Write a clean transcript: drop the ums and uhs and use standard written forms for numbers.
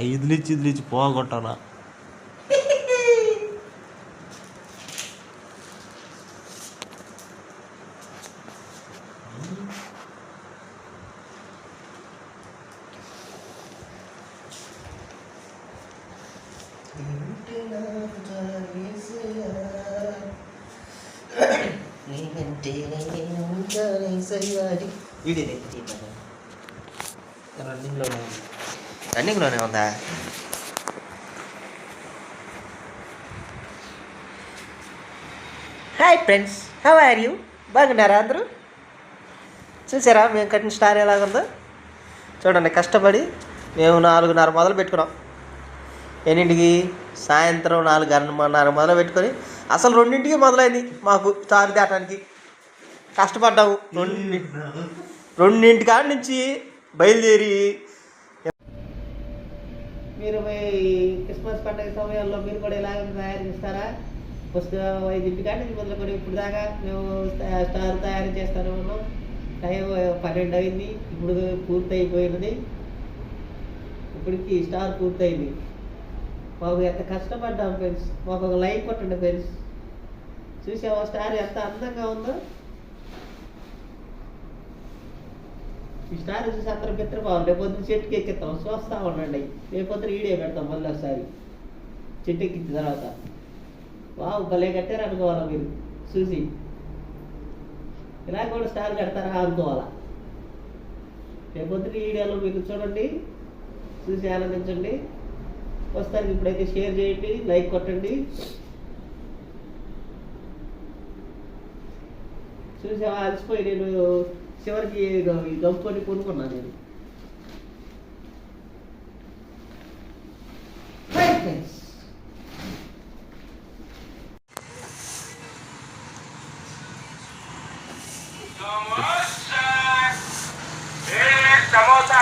ఇదిలిచ్చి పోగొట్టాలా. రన్నింగ్లోనే ఉందా? Hi friends, how are you? బాగున్నారా అందరూ? చూసారా మేము కట్టిన స్టార్ ఎలాగుందో? చూడండి, కష్టపడి మేము 4:30 మొదలు పెట్టుకున్నాం. ఎన్నింటికి? సాయంత్రం 4:30 మొదలు పెట్టుకొని అసలు 2ంటికి మొదలైంది మాకు స్టార్ దాటానికి. కష్టపడ్డాము. 2ంటి కాడి నుంచి బయలుదేరి. మీరు మీ క్రిస్మస్ పండుగ సమయంలో మీరు కూడా ఇలాగ తయారు చేస్తారా? ఫస్ట్ 5 కాడి నుంచి మొదలుకొని ఇప్పుడు దాకా మేము స్టార్ తయారు చేస్తూనే ఉన్నాం. టైం 12 అయింది, ఇప్పుడు పూర్తి అయిపోయినది. ఇప్పటికి స్టార్ పూర్తయింది. మాకు ఎంత కష్టపడ్డాం ఫ్రెండ్స్. మాకు ఒక లైక్ కొట్టండి ఫ్రెండ్స్. చూసావా స్టార్ ఎంత అందంగా ఉందో? ఈ స్టార్ చూసి అందరూ మిత్రపోవాలి. రేపొద్దు చెట్టుకి ఎక్కిస్తాం, చూస్తూ ఉండండి. రేపొద్దు వీడియో పెడతాం మళ్ళీ ఒకసారి చెట్టు ఎక్కించిన తర్వాత. వావ్, భలే కట్టారు అనుకోవాలా మీరు చూసి. ఇలా కూడా స్టార్ కడతారా అనుకోవాలా. రేపొద్దు వీడియోలో మీకు చూడండి, చూసి ఆనందించండి. వస్తానికి ఇప్పుడైతే షేర్ చేయండి, లైక్ కొట్టండి. చూసావా అలసిపోయి నేను చివరికి గంపుకొని కొనుక్కున్నాను నేను. సమోసా